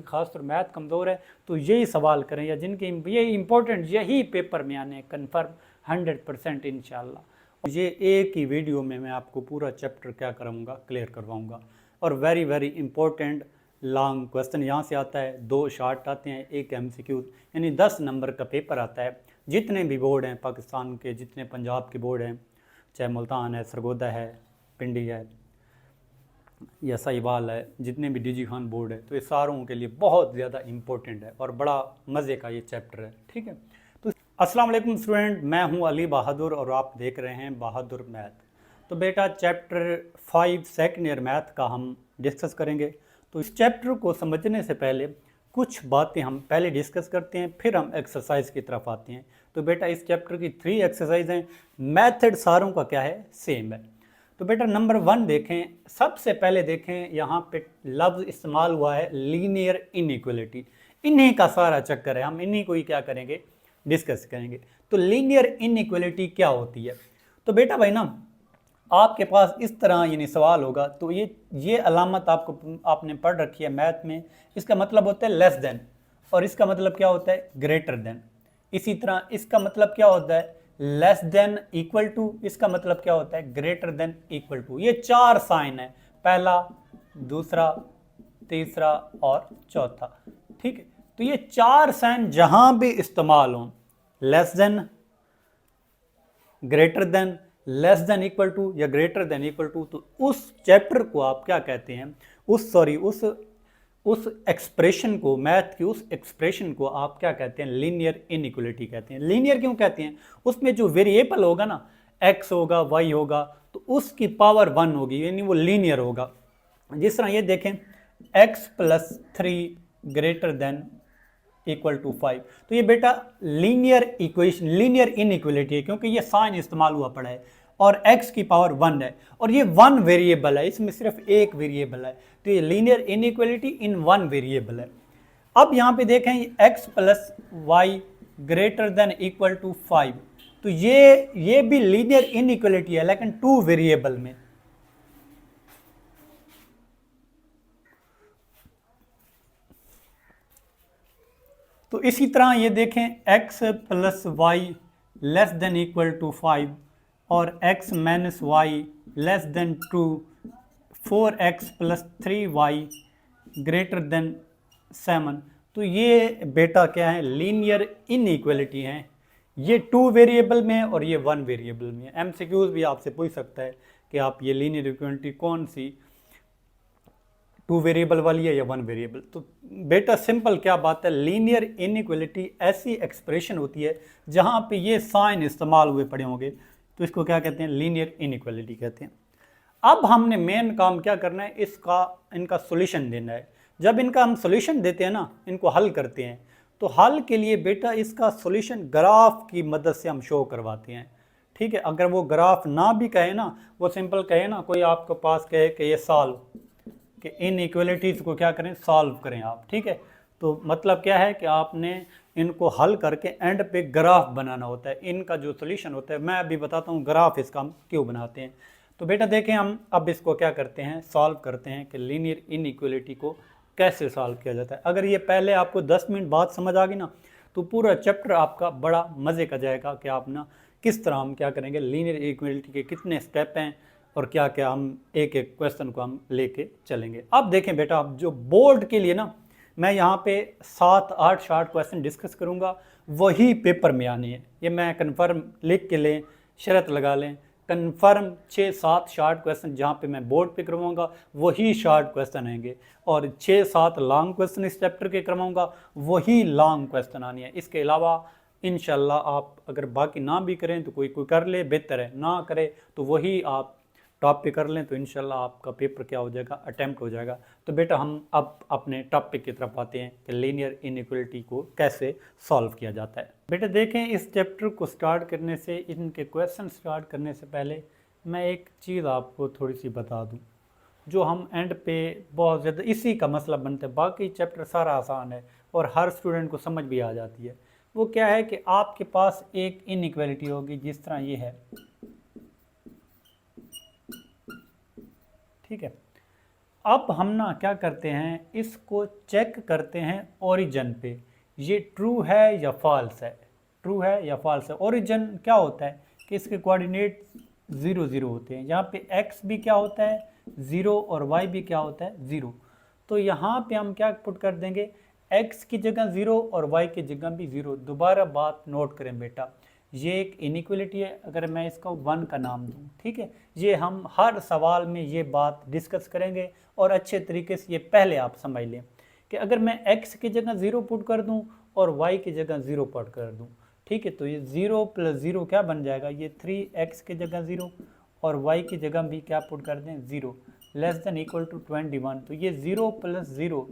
खासतौर मैथ कमज़ोर है तो यही सवाल करें, या जिनके ये इंपॉर्टेंट यही पेपर में आने कन्फर्म 100% इंशाल्लाह। ये एक ही वीडियो में मैं आपको पूरा चैप्टर क्या कराऊंगा, क्लियर करवाऊंगा। और very very important long question यहाँ से आता है, 2 शॉर्ट आते हैं, 1 MCQ, यानी 10 नंबर का पेपर आता है। जितने भी बोर्ड हैं पाकिस्तान के, जितने पंजाब के बोर्ड हैं, चाहे मुल्तान है, सरगोदा है, पिंडी है या साहिवाल है, जितने भी डीजी खान बोर्ड है, तो ये सारों के लिए बहुत ज़्यादा इम्पोर्टेंट है और बड़ा मज़े का ये चैप्टर है। ठीक है, तो अस्सलाम वालेकुम स्टूडेंट, मैं हूं अली बहादुर और आप देख रहे हैं बहादुर मैथ। तो बेटा चैप्टर 5 सेकेंड ईयर मैथ का हम डिस्कस करेंगे। तो इस चैप्टर को समझने से पहले कुछ बातें हम पहले डिस्कस करते हैं, फिर हम एक्सरसाइज की तरफ आते हैं। तो बेटा इस चैप्टर की 3 एक्सरसाइज हैं, मैथड सारों का क्या है, सेम है। तो बेटा नंबर 1 देखें, सबसे पहले देखें यहाँ पे लफ्ज़ इस्तेमाल हुआ है लीनियर इनइक्वलिटी। इन्हीं का सारा चक्कर है, हम इन्हीं को ही क्या करेंगे, डिस्कस करेंगे। तो लीनियर इनइक्वलिटी क्या होती है? तो बेटा भाई ना, आपके पास इस तरह यानी सवाल होगा, तो ये अलामत आपने पढ़ रखी है मैथ में। इसका मतलब होता है लेस देन, और इसका मतलब क्या होता है, ग्रेटर देन। इसी तरह इसका मतलब क्या होता है, लेस देन इक्वल टू, इसका मतलब क्या होता है, ग्रेटर देन इक्वल टू। ये 4 साइन है, पहला, दूसरा, तीसरा और चौथा। ठीक है, तो ये 4 साइन जहां भी इस्तेमाल हो, less than, greater than, less than equal to या ग्रेटर देन इक्वल टू, तो उस चैप्टर को आप क्या कहते हैं, उस एक्सप्रेशन को, मैथ की उस एक्सप्रेशन को आप क्या कहते हैं, लीनियर इनइक्वलिटी कहते हैं। लीनियर क्यों कहते हैं? उसमें जो वेरिएबल होगा ना, x होगा, y होगा, तो उसकी पावर 1 होगी, यानी वो लीनियर होगा। जिस तरह ये देखें, x + 3 greater than equal to 5, तो ये बेटा लीनियर इक्वेशन, लीनियर इनइक्वलिटी है, क्योंकि ये साइन इस्तेमाल हुआ पड़ा है और x की पावर 1 है, और ये 1 वेरिएबल है, इसमें सिर्फ एक वेरिएबल है, तो ये लीनियर इनइक्वलिटी इन 1 वेरिएबल है। अब यहाँ पे देखें x + y greater than equal to 5, तो ये भी लीनियर इनइक्वलिटी है, लेकिन 2 वेरिएबल में। तो इसी तरह ये देखें, x + y less than equal to 5 और x - y less than 2, 4x + 3y greater than 7, तो ये बेटा क्या है, लीनियर इनइक्वलिटी है। ये 2 वेरिएबल में है और ये 1 वेरिएबल में है। MCQs भी आपसे पूछ सकता है कि आप ये लीनियर इक्वलिटी कौन सी, 2 वेरिएबल वाली है या 1 वेरिएबल। तो बेटा सिंपल क्या बात है, लीनियर इनइक्वलिटी ऐसी एक्सप्रेशन होती है जहां पे ये साइन इस्तेमाल हुए पड़े होंगे, तो इसको क्या कहते हैं, लीनियर इनइक्वलिटी कहते हैं। अब हमने मेन काम क्या करना है, इनका सॉल्यूशन देना है। जब इनका हम सॉल्यूशन देते हैं ना, इनको हल करते हैं, तो हल के लिए बेटा इसका सॉल्यूशन ग्राफ की मदद से हम शो करवाते हैं। ठीक है, अगर वो ग्राफ ना भी कहे ना, वो सिंपल कहे ना, कोई आपके पास कहे कि ये सॉल्व, कि इन इक्वलिटीज़ को क्या करें, सॉल्व करें आप। ठीक है, तो मतलब क्या है कि आपने इनको हल करके एंड पे ग्राफ बनाना होता है। इनका जो सॉल्यूशन होता है, मैं अभी बताता हूँ ग्राफ इसका हम क्यों बनाते हैं। तो बेटा देखें, हम अब इसको क्या करते हैं, सॉल्व करते हैं कि लीनियर इनइक्वलिटी को कैसे सॉल्व किया जाता है। अगर ये पहले आपको 10 मिनट बाद समझ आ गई ना, तो पूरा चैप्टर आपका बड़ा मज़े का जाएगा कि आप ना किस तरह हम क्या करेंगे, लीनियर इक्वलिटी के कितने स्टेप हैं और क्या क्या हम एक एक क्वेश्चन को हम लेके चलेंगे। अब देखें बेटा, अब जो बोर्ड के लिए ना, मैं यहाँ पे 7-8 शॉर्ट क्वेश्चन डिस्कस करूँगा, वही पेपर में आने हैं। ये मैं कन्फर्म लिख के लें, शर्त लगा लें, कन्फर्म 6-7 शॉर्ट क्वेश्चन जहाँ पे मैं बोर्ड पे करवाऊँगा वही शॉर्ट क्वेश्चन आएंगे, और 6-7 लॉन्ग क्वेश्चन इस चैप्टर के करवाऊँगा, वही लॉन्ग क्वेश्चन आने हैं। इसके अलावा इंशाल्लाह आप अगर बाकी ना भी करें तो कोई कर ले, बेहतर है, ना करे तो वही आप टॉप पे कर लें, तो इंशाल्लाह आपका पेपर क्या हो जाएगा, अटैम्प्ट हो जाएगा। तो बेटा हम अब अपने टॉपिक की तरफ आते हैं कि लीनियर इनइक्वलिटी को कैसे सॉल्व किया जाता है। बेटा देखें, इस चैप्टर को स्टार्ट करने से, इनके क्वेश्चन स्टार्ट करने से पहले मैं एक चीज़ आपको थोड़ी सी बता दूँ, जो हम एंड पे बहुत ज़्यादा इसी का मसला बनता है। बाकी चैप्टर सारा आसान है और हर स्टूडेंट को समझ भी आ जाती है। वो क्या है कि आपके पास एक इनइक्वलिटी होगी जिस तरह ये है, ठीक है, अब हम ना क्या करते हैं, इसको चेक करते हैं ओरिजिन पे, ये ट्रू है या फॉल्स है, ट्रू है या फॉल्स है। ओरिजिन क्या होता है कि इसके कोऑर्डिनेट 0 0 होते हैं, यहाँ पे x भी क्या होता है 0 और y भी क्या होता है 0। तो यहाँ पे हम क्या पुट कर देंगे, x की जगह 0 और y की जगह भी 0। दोबारा बात नोट करें बेटा, ये एक इनइक्वलिटी है, अगर मैं इसका 1 का नाम दूं, ठीक है। ये हम हर सवाल में ये बात डिस्कस करेंगे और अच्छे तरीके से ये पहले आप समझ लें कि अगर मैं x की जगह 0 पुट कर दूं और y की जगह 0 पुट कर दूं, ठीक है, तो ये 0 + 0 क्या बन जाएगा, ये 3x की जगह 0 और y की जगह भी क्या पुट कर दें 0 लेस देन इक्वल टू 21। तो ये 0 + 0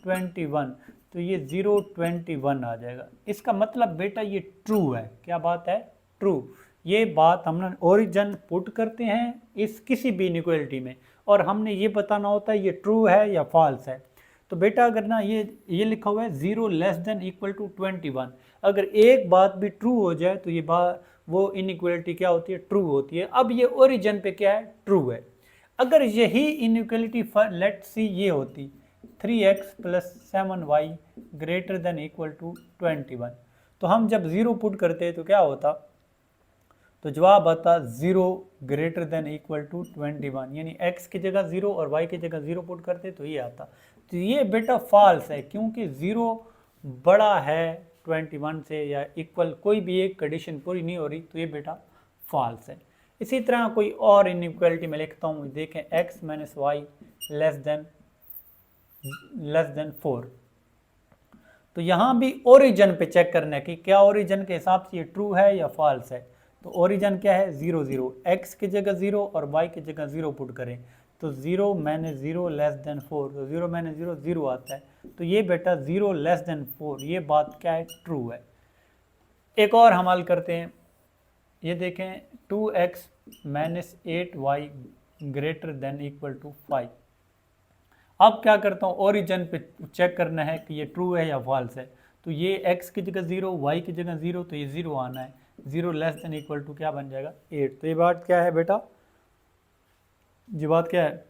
21, तो ये 0 21 आ जाएगा। इसका मतलब बेटा ये ट्रू है, क्या बात है, ट्रू। ये बात हमने ओरिजिन पुट करते हैं इस किसी भी इनइक्वालिटी में और हमने ये बताना होता है ये ट्रू है या फॉल्स है। तो बेटा अगर ना ये लिखा हुआ है 0 लेस देन इक्वल टू 21, अगर एक बात भी ट्रू हो जाए तो ये बात वो इनइक्वालिटी क्या होती है, ट्रू होती है। अब ये ओरिजिन पे क्या है, ट्रू है। अगर यही इनइक्वालिटी लेट सी ये होती 3x + 7y greater than equal to 21, तो हम जब 0 पुट करते तो क्या होता, तो जवाब आता 0 ग्रेटर देन इक्वल टू 21, यानी x की जगह 0 और y की जगह 0 पुट करते तो ये आता। तो ये बेटा फॉल्स है, क्योंकि 0 बड़ा है 21 से या इक्वल, कोई भी एक कंडीशन पूरी नहीं हो रही, तो ये बेटा फॉल्स है। इसी तरह कोई और इनइक्वालिटी में लिखता हूँ, देखें x - y लेस देन 4। तो यहाँ भी ओरिजिन पे चेक करना है कि क्या ओरिजिन के हिसाब से ये ट्रू है या फॉल्स है। तो ओरिजिन क्या है 0 0, x की जगह 0 और y की जगह 0 पुट करें, तो 0 - 0 लेस देन 4, तो 0 - 0 0 आता है। तो ये बेटा 0 लेस देन 4, ये बात क्या है, ट्रू है। एक और हम हल करते हैं, ये देखें 2x - 8y greater than equal to 5। अब क्या करता हूँ, ओरिजिन पे चेक करना है कि ये ट्रू है या फॉल्स है। तो ये x की जगह 0, y की जगह 0, तो ये 0 आना है। 0 लेस देन इक्वल टू क्या बन जाएगा 8। तो ये बात क्या है बेटा, ये बात क्या है,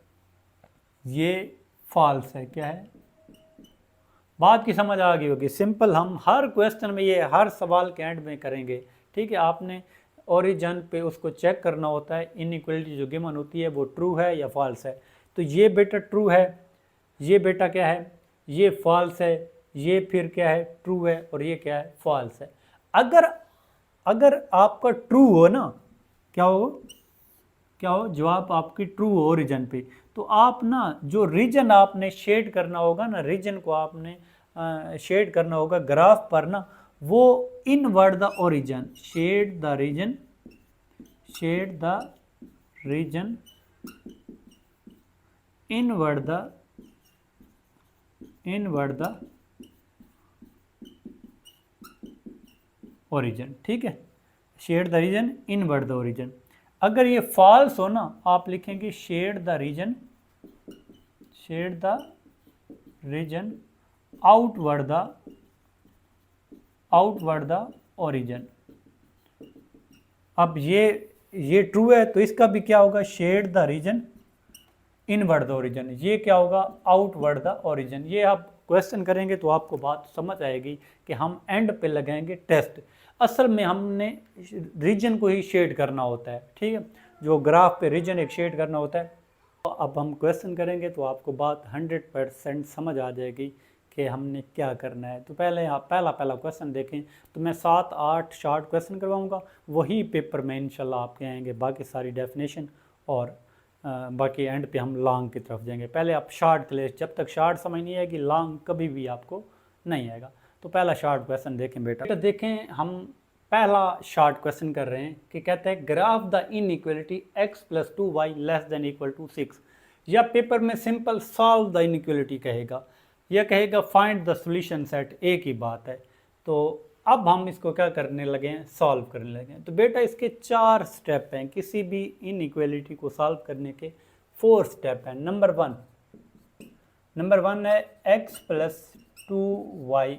ये फॉल्स है। क्या है, बात की समझ आ गई होगी। सिंपल, हम हर क्वेश्चन में ये हर सवाल के एंड में करेंगे, ठीक है। आपने ओरिजिन पे उसको चेक करना होता है, इनइक्वालिटी जो गिवन होती है वो ट्रू है या फॉल्स है। तो ये बेटा ट्रू है, ये बेटा क्या है, ये फॉल्स है, ये फिर क्या है, ट्रू है, और ये क्या है, फॉल्स है। अगर आपका ट्रू हो ना, क्या हो जवाब आपकी ट्रू हो ओरिजिन पे, तो आप ना जो रीजन आपने शेड करना होगा ना, रीजन को आपने शेड करना होगा ग्राफ पर ना, वो inward the origin, shade the region inward the origin, ठीक है। Shade the region inward the origin. अगर ये फॉल्स हो ना, आप लिखेंगे shade the region outward the origin. अब ये ट्रू है तो इसका भी क्या होगा, shade the region inward the origin. ये क्या होगा, आउटवर्ड द ओरिजिन। ये आप क्वेश्चन करेंगे तो आपको बात समझ आएगी कि हम एंड पे लगाएंगे टेस्ट। असल में हमने रीजन को ही शेड करना होता है, ठीक है, जो ग्राफ पे रीजन एक शेड करना होता है। तो अब हम क्वेश्चन करेंगे तो आपको बात 100% समझ आ जाएगी कि हमने क्या करना है। तो पहले आप पहला क्वेश्चन देखें, तो मैं 7-8 शॉर्ट क्वेश्चन करवाऊंगा, वही पेपर में इंशाल्लाह आपके आएंगे, बाकी सारी डेफिनेशन और बाकी एंड पे हम लॉन्ग की तरफ जाएंगे। पहले आप शॉर्ट क्लियर, जब तक शॉर्ट समझ नहीं आएगी लॉन्ग कभी भी आपको नहीं आएगा। तो पहला शॉर्ट क्वेश्चन देखें बेटा, देखें हम पहला शॉर्ट क्वेश्चन कर रहे हैं कि कहते हैं graph the inequality x + 2y less than equal to 6, या पेपर में सिंपल सॉल्व द इनइक्वालिटी कहेगा, या कहेगा फाइंड द सॉल्यूशन सेट, एक ही बात है। तो अब हम इसको क्या करने लगे हैं, सॉल्व करने लगे हैं। तो बेटा इसके 4 स्टेप हैं, किसी भी इनइक्वालिटी को सॉल्व करने के 4 स्टेप हैं। नंबर वन है x + 2y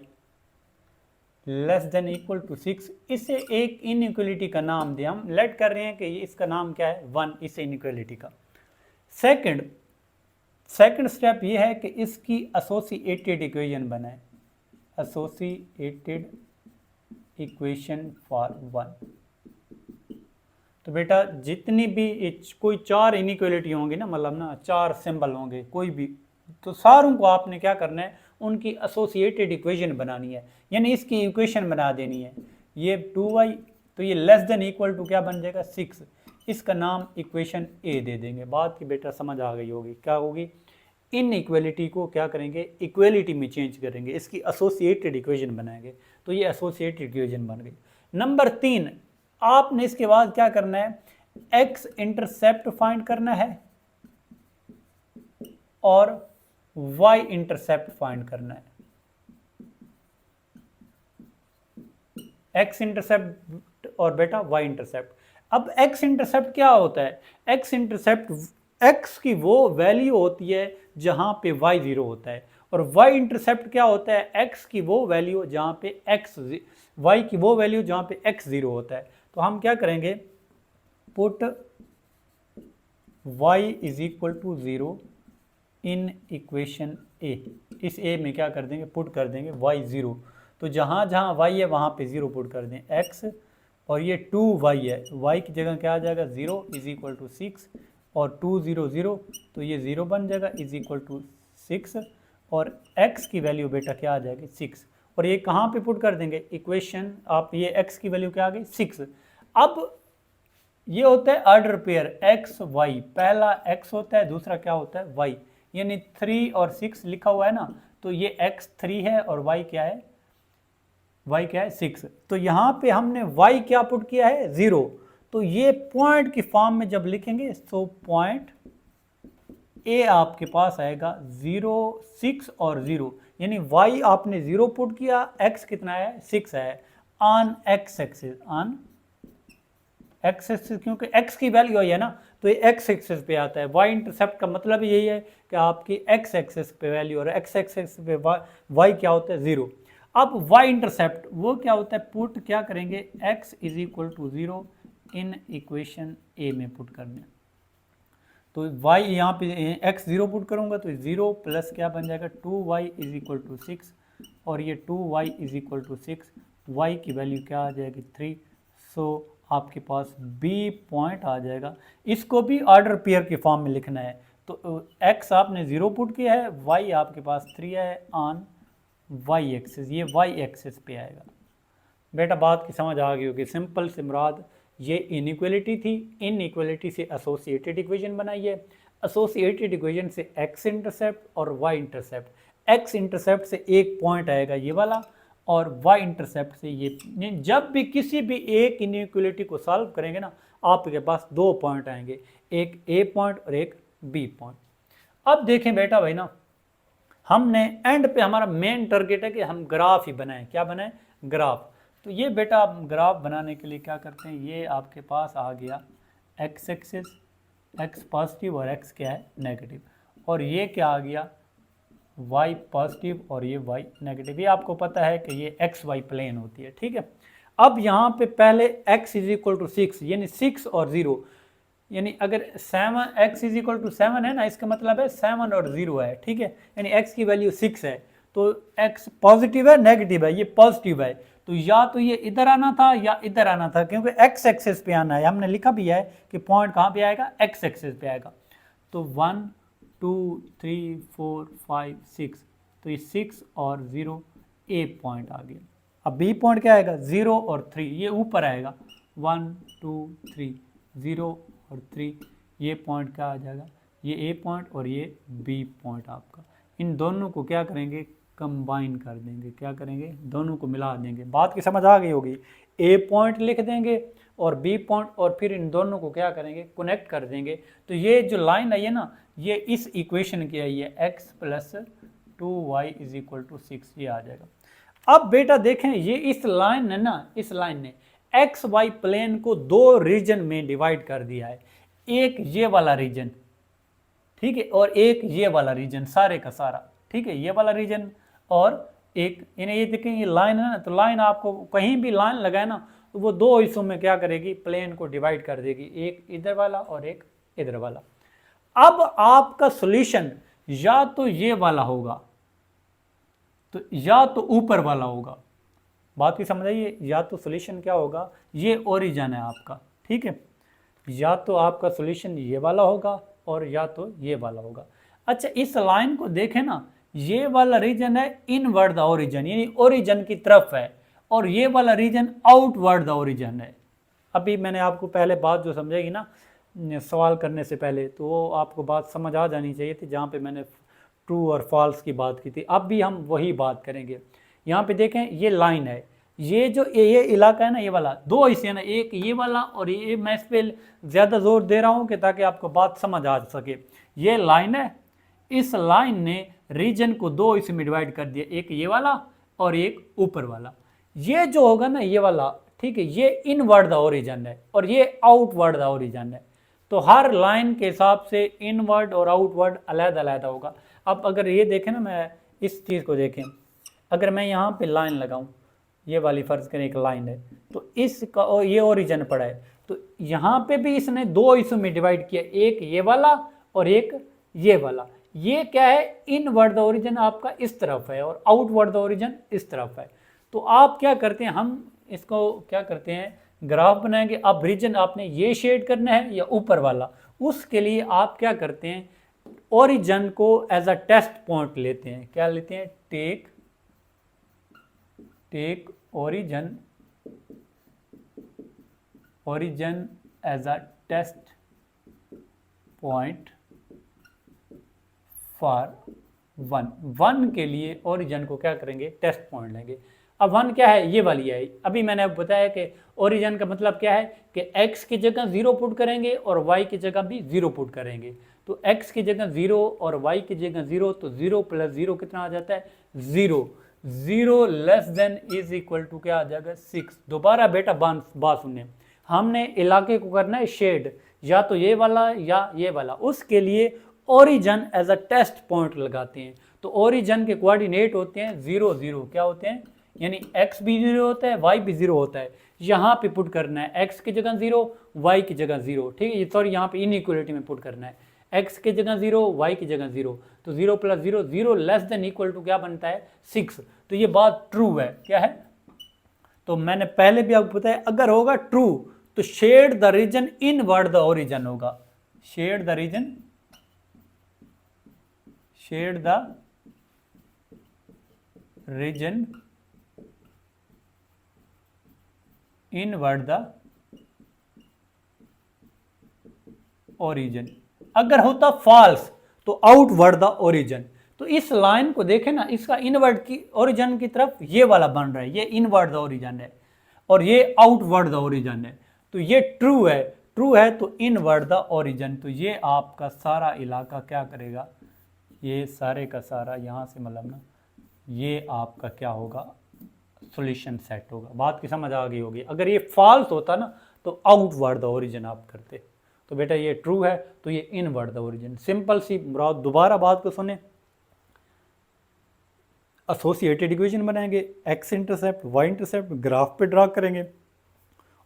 less than equal to 6। इसे एक इनइक्वालिटी का नाम दिया, हम लेट कर रहे हैं कि इसका नाम क्या है 1, इस इनइक्वालिटी का। सेकंड, सेकंड स्टेप ये है कि इसकी एसोसिएटेड इक्वेशन बनाएं, एसोसिएटेड इक्वेशन फॉर 1। तो बेटा जितनी भी कोई 4 इनइक्वालिटी होंगी ना, मतलब ना 4 सिंबल होंगे कोई भी, तो सारों को आपने क्या करना है, उनकी एसोसिएटेड इक्वेशन बनानी है, यानी इसकी इक्वेशन बना देनी है। ये 2y, तो ये लेस देन इक्वल टू क्या बन जाएगा 6, इसका नाम इक्वेशन ए दे देंगे। बात की बेटा समझ आ गई होगी, क्या होगी, इन इक्वलिटी को क्या करेंगे, इक्वलिटी में चेंज करेंगे, इसकी एसोसिएटेड इक्वेशन बनाएंगे, तो ये एसोसिएटेड इक्वेशन बन गई। नंबर 3, आपने इसके बाद क्या करना है, एक्स इंटरसेप्ट फाइंड करना है और वाई इंटरसेप्ट फाइंड करना है। एक्स इंटरसेप्ट और बेटा वाई इंटरसेप्ट। अब एक्स इंटरसेप्ट क्या होता है, एक्स इंटरसेप्ट एक्स की वो वैल्यू होती है जहां पे वाई 0 होता है, और वाई इंटरसेप्ट क्या होता है, एक्स की वो वैल्यू जहां पे एक्स, वाई की वो वैल्यू जहां पे एक्स 0 होता है। तो हम क्या करेंगे, put y is equal to 0 in equation A, इस ए में क्या कर देंगे, पुट कर देंगे y 0, तो जहां जहां y है वहां पे 0 पुट कर दें, x, और ये 2y है, y की जगह क्या आ जाएगा 0 इज इक्वल टू 6, और 2 0 0, तो ये 0 बन जाएगा इज इक्वल टू 6, और x की वैल्यू बेटा क्या आ जाएगी 6, और ये कहाँ पे पुट कर देंगे, इक्वेशन, आप ये x की वैल्यू क्या आ गई 6। अब ये होता है ऑर्डर पेयर x y, पहला x होता है, दूसरा क्या होता है y, यानी 3 और 6 लिखा हुआ है ना, तो ये x 3 है और y क्या है, y क्या है 6, तो यहाँ पे हमने y क्या पुट किया है 0, तो ये पॉइंट की फॉर्म में जब लिखेंगे तो पॉइंट ए आपके पास आएगा 0 6 और 0, यानी y आपने 0 पुट किया, x कितना है 6 है, on x axis, on x axis, क्योंकि x की वैल्यू आई है ना, तो ये x एक्सिस पे आता है। y इंटरसेप्ट का मतलब यही है कि आपकी x एक्सिस पे वैल्यू, और x एक्सिस पे y क्या होता है 0। अब y इंटरसेप्ट वो क्या होता है, पुट क्या करेंगे, x is equal to 0 in equation A में पुट करने, तो y यहाँ पे x 0 पुट करूँगा तो 0 प्लस क्या बन जाएगा 2y इज इक्वल टू 6, और ये 2y is equal to 6, y की वैल्यू क्या आ जाएगी 3, सो आपके पास b पॉइंट आ जाएगा। इसको भी ऑर्डर पेयर की फॉर्म में लिखना है, तो x आपने 0 पुट किया है, y आपके पास 3 है ऑन y एक्सिस, ये y एक्सिस पे आएगा। बेटा बात की समझ आ गई होगी, सिंपल से मुराद ये इनइक्वलिटी थी, इनइक्वलिटी से एसोसिएटेड इक्वेशन बनाइए, एसोसिएटेड इक्वेशन से x इंटरसेप्ट और y इंटरसेप्ट, x इंटरसेप्ट से एक पॉइंट आएगा ये वाला, और y इंटरसेप्ट से ये, जब भी किसी भी एक इनइक्वलिटी को सॉल्व करेंगे ना, आपके पास 2 पॉइंट आएंगे, एक a पॉइंट और एक b पॉइंट। अब देखें बेटा भाई ना, हमने एंड पे हमारा मेन टारगेट है कि हम ग्राफ ही बनाएं, क्या बनाएं, ग्राफ। तो ये बेटा आप ग्राफ बनाने के लिए क्या करते हैं, ये आपके पास आ गया x एक्सिस, x पॉजिटिव और x क्या है नेगेटिव, और ये क्या आ गया y पॉजिटिव और ये y नेगेटिव, ये आपको पता है कि ये एक्स वाई प्लेन होती है, ठीक है। अब यहाँ पे पहले x इज इक्वल टू 6, यानी 6 और 0, यानी अगर 7 x इज इक्वल टू 7 है ना, इसका मतलब है 7 और 0 है, ठीक है, यानी x की वैल्यू 6 है, तो x पॉजिटिव है नेगेटिव है, ये पॉजिटिव है, तो या तो ये इधर आना था या इधर आना था, क्योंकि x एक्सिस पे आना है, हमने लिखा भी है कि पॉइंट कहाँ पे आएगा, x एक्सिस पे आएगा। तो 1 2 3 4 5 6, तो ये 6 और 0 a पॉइंट आ गया। अब b पॉइंट क्या आएगा 0 और 3, ये ऊपर आएगा 1 2 3 0 और 3, ये पॉइंट क्या आ जाएगा, ये a पॉइंट और ये b पॉइंट आपका। इन दोनों को क्या करेंगे, कंबाइन कर देंगे, क्या करेंगे, दोनों को मिला देंगे। बात की समझ आ गई होगी, a पॉइंट लिख देंगे और b पॉइंट, और फिर इन दोनों को क्या करेंगे, कनेक्ट कर देंगे। तो ये जो लाइन आई है ना, ये इस इक्वेशन की आई है, x plus 2y is equal to 6, ये आ जाएगा। अब बेटा देखें, ये इस लाइन ने ना, इस लाइन ने एक्स वाई प्लेन को 2 रीजन में डिवाइड कर दिया है, एक ये वाला रीजन, ठीक है, और एक ये वाला रीजन, सारे का सारा, ठीक है, ये वाला रीजन और एक, ये देखें ये लाइन है ना, तो लाइन आपको कहीं भी लाइन लगाए ना, तो वो 2 हिस्सों में क्या करेगी, प्लेन को डिवाइड कर देगी, एक इधर वाला और एक इधर वाला। अब आपका सॉल्यूशन या तो ये वाला होगा तो या तो ऊपर वाला होगा। बात की समझ आइए, या तो सॉल्यूशन क्या होगा, ये ओरिजिन है आपका, ठीक है, या तो आपका सॉल्यूशन ये वाला होगा और या तो ये वाला होगा। अच्छा इस लाइन को देखें ना, ये वाला रीजन है इनवर्ड द ओरिजिन, यानी ओरिजिन की तरफ है, और ये वाला रीजन आउटवर्ड द ओरिजिन है। अभी मैंने आपको पहले बात जो समझेगी ना सवाल करने से पहले, तो वो आपको बात समझ आ जानी चाहिए थी, जहाँ पे मैंने ट्रू और फॉल्स की बात की थी। अब भी हम वही बात करेंगे। यहाँ पे देखें ये लाइन है, ये जो ये इलाका है ना, ये वाला, दो हिस्से हैं ना, एक ये वाला और ये, मैं इस पर ज़्यादा जोर दे रहा हूँ कि ताकि आपको बात समझ आ सके। ये लाइन है, इस लाइन ने रीजन को दो हिस्से में डिवाइड कर दिया, एक ये वाला और एक ऊपर वाला। ये जो होगा ना ये वाला, ठीक है, ये इनवर्ड द ओरिजिन है और ये आउटवर्ड द ओरिजिन है। तो हर लाइन के हिसाब से इनवर्ड और आउटवर्ड अलग-अलग होगा। अब अगर ये देखें ना, मैं इस चीज़ को देखें, अगर मैं यहाँ पे लाइन लगाऊं, ये वाली फर्ज करें एक लाइन है, तो इसका और ये ओरिजिन पड़ा है, तो यहाँ पे भी इसने दो हिस्सों में डिवाइड किया, एक ये वाला और एक ये वाला। ये क्या है, इनवर्ड द ओरिजिन आपका इस तरफ है और आउटवर्ड द ओरिजिन इस तरफ है। तो आप क्या करते हैं, हम इसको क्या करते हैं, ग्राफ बनाएंगे। अब रीजन आपने ये शेड करना है या ऊपर वाला, उसके लिए आप क्या करते हैं, ओरिजिन को एज अ टेस्ट पॉइंट लेते हैं। क्या लेते हैं, take origin as a test point for one के लिए ओरिजिन को क्या करेंगे, टेस्ट पॉइंट लेंगे। अब वन क्या है, ये वाली है। अभी मैंने अब बताया कि ओरिजिन का मतलब क्या है कि x की जगह 0 पुट करेंगे और y की जगह भी 0 पुट करेंगे। तो x की जगह 0 और y की जगह 0, तो 0 + 0 कितना आ जाता है, 0। 0 less than is equal to क्या आ जाएगा, 6। दोबारा बेटा बात सुनिए, हमने इलाके को करना है शेड, या तो ये वाला या ये वाला। उसके लिए origin as a test point लगाते हैं। तो ओरिजिन के कोऑर्डिनेट होते हैं 0 0, क्या होते हैं, यानी x भी 0 होता है, y भी 0 होता है। यहाँ पे पुट करना है x की जगह 0, y की जगह 0, ठीक है, सॉरी यहाँ पे इनइक्वलिटी में पुट करना है, x की जगह 0, y की जगह 0। तो 0 + 0 0 लेस देन इक्वल टू क्या बनता है, 6। तो ये बात ट्रू है, क्या है, तो मैंने पहले भी आपको बताया, अगर होगा ट्रू तो shade the region inward the origin होगा। Shade the region inward the origin. अगर होता फॉल्स तो आउटवर्ड द ओरिजिन। तो इस लाइन को देखें ना, इसका इनवर्ड की ओरिजिन की तरफ ये वाला बन रहा है, ये इनवर्ड द ओरिजिन है और ये आउटवर्ड द ओरिजिन है। तो ये ट्रू है तो इनवर्ड द ओरिजिन। तो ये आपका सारा इलाका क्या करेगा, ये सारे का सारा यहाँ से मतलब ना, ये आपका क्या होगा, सॉल्यूशन सेट होगा। बात की समझ आ गई होगी। अगर ये फॉल्स होता ना तो आउटवर्ड द ओरिजिन आप करते। तो बेटा ये ट्रू है तो ये इनवर्ड द ओरिजिन। सिंपल सी दोबारा बात को सुने, एसोसिएटेड इक्वेशन बनाएंगे, x intercept y intercept graph पे ड्रा करेंगे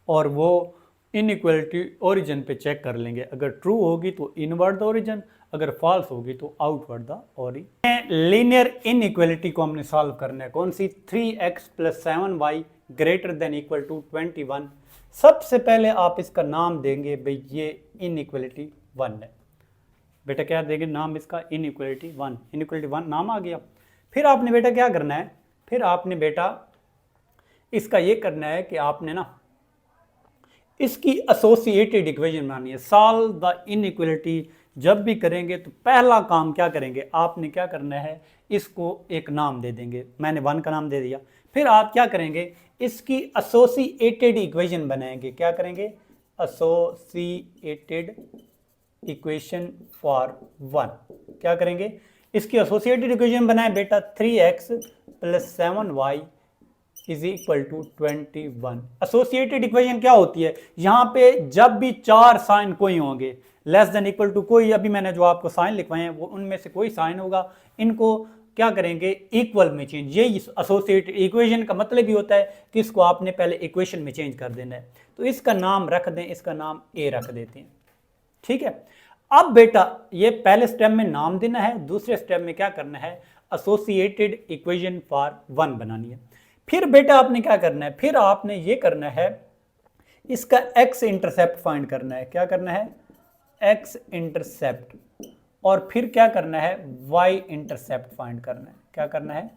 और वो इनइक्वालिटी ओरिजिन पे चेक कर लेंगे। अगर ट्रू होगी तो इनवर्ड द ओरिजिन, अगर फॉल्स होगी तो outward the origin. Linear inequality को हमने सॉल्व करना है, कौन सी, 3x + 7y > 21। सबसे पहले आप इसका नाम देंगे, भाई ये इनइक्वालिटी 1 है। बेटा क्या देंगे नाम इसका, इनइक्वालिटी 1। इनइक्वालिटी 1 नाम आ गया। फिर आपने बेटा क्या करना है, फिर आपने बेटा इसका ये करना है कि आपने ना इसकी एसोसिएटेड इक्वेशन बनानी है। सॉल्व द इनइक्वालिटी जब भी करेंगे तो पहला काम क्या करेंगे, आपने क्या करना है, इसको एक नाम दे देंगे। मैंने 1 का नाम दे दिया। फिर आप क्या करेंगे, इसकी एसोसिएटेड इक्वेशन बनाएंगे। क्या करेंगे, एसोसिएटेड इक्वेशन फॉर 1। क्या करेंगे, इसकी एसोसिएटेड इक्वेशन बनाए बेटा, 3x + 7y = 21। एसोसिएटेड इक्वेशन क्या होती है, यहाँ पे जब भी 4 साइन कोई होंगे, लेस देन इक्वल टू कोई, अभी मैंने जो आपको साइन लिखवाए हैं वो उनमें से कोई साइन होगा, इनको क्या करेंगे, इक्वल में चेंज। ये एसोसिएटेड इक्वेशन का मतलब ही होता है कि इसको आपने पहले इक्वेशन में चेंज कर देना है। तो इसका नाम रख दें, इसका नाम ए रख देते हैं, ठीक है। अब बेटा ये पहले स्टेप में नाम देना है, दूसरे स्टेप में क्या करना है, एसोसिएटेड इक्वेशन फॉर वन बनानी है। फिर बेटा आपने क्या करना है, फिर आपने ये करना है, इसका एक्स इंटरसेप्ट फाइंड करना है। क्या करना है, एक्स इंटरसेप्ट, और फिर क्या करना है, वाई इंटरसेप्ट फाइंड करना है। क्या करना है,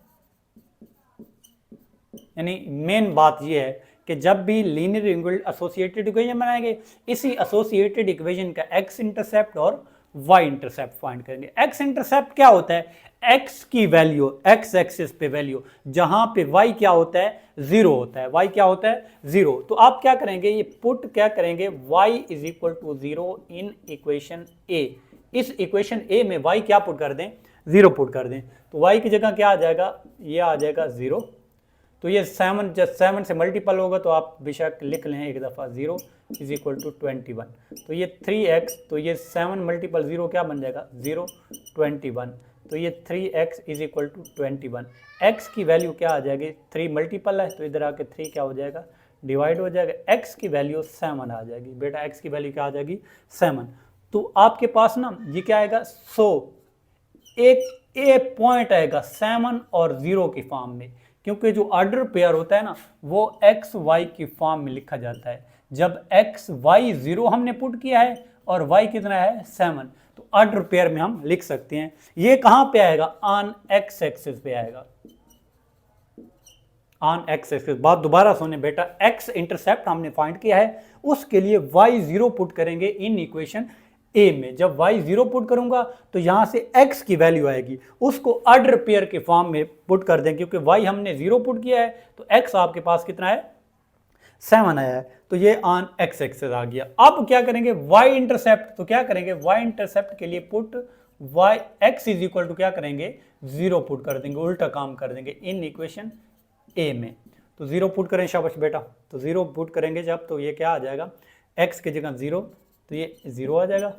यानी मेन बात यह है कि जब भी लीनियर एसोसिएटेड इक्वेशन बनाएंगे, इसी एसोसिएटेड इक्वेशन का एक्स इंटरसेप्ट और वाई इंटरसेप्ट फाइंड करेंगे। एक्स इंटरसेप्ट क्या होता है, एक्स की वैल्यू, एक्स एक्सिस पे वैल्यू, जहां पे वाई क्या होता है, जीरो होता है, वाई क्या होता है, जीरो। तो आप क्या करेंगे, ये पुट क्या करेंगे, y is equal to zero in equation A. इस इक्वेशन ए में वाई क्या पुट कर दें, जीरो पुट कर दें, तो वाई की जगह क्या आ जाएगा, ये आ जाएगा जीरो। तो ये 7 जब 7 से मल्टीपल होगा तो आप बेशक लिख लें एक दफ़ा, 0 इज इक्वल टू 21। तो ये 3x, तो ये 7 मल्टीपल 0 क्या बन जाएगा, 0, 21। तो ये 3x is equal to 21। x की वैल्यू क्या आ जाएगी, 3 मल्टीपल है तो इधर आके 3 क्या हो जाएगा, डिवाइड हो जाएगा, x की वैल्यू 7 आ जाएगी। बेटा x की वैल्यू क्या आ जाएगी, 7। तो आपके पास ना ये क्या आएगा, 100, एक ए पॉइंट आएगा 7 और 0 की फॉर्म में, क्योंकि जो ऑर्डर पेयर होता है ना वो एक्स वाई की फॉर्म में लिखा जाता है। जब एक्स वाई 0 हमने पुट किया है और वाई कितना है, 7, तो ऑर्डर पेयर में हम लिख सकते हैं। ये कहां पे आएगा, ऑन एक्स एक्सिस पे आएगा, ऑन एक्स एक्सिस। बात दोबारा सुने बेटा, एक्स इंटरसेप्ट हमने फाइंड किया है, उसके लिए वाई 0 पुट करेंगे इन इक्वेशन ए में। जब y 0 पुट करूंगा तो यहां से x की वैल्यू आएगी, उसको ऑर्डर पेयर के फॉर्म में पुट कर दें, क्योंकि y हमने 0 पुट किया है तो x आपके पास कितना है, 7 आया है, तो ये ऑन x एक्सिस आ गया। अब क्या करेंगे, y इंटरसेप्ट, तो क्या करेंगे, y इंटरसेप्ट के लिए put y x is equal to क्या करेंगे, 0 पुट कर देंगे, उल्टा काम कर देंगे इन इक्वेशन ए में। तो 0 पुट करें, शाबाश बेटा, तो 0 पुट करेंगे जब, तो ये क्या आ जाएगा, x की जगह 0, तो ये 0 आ जाएगा,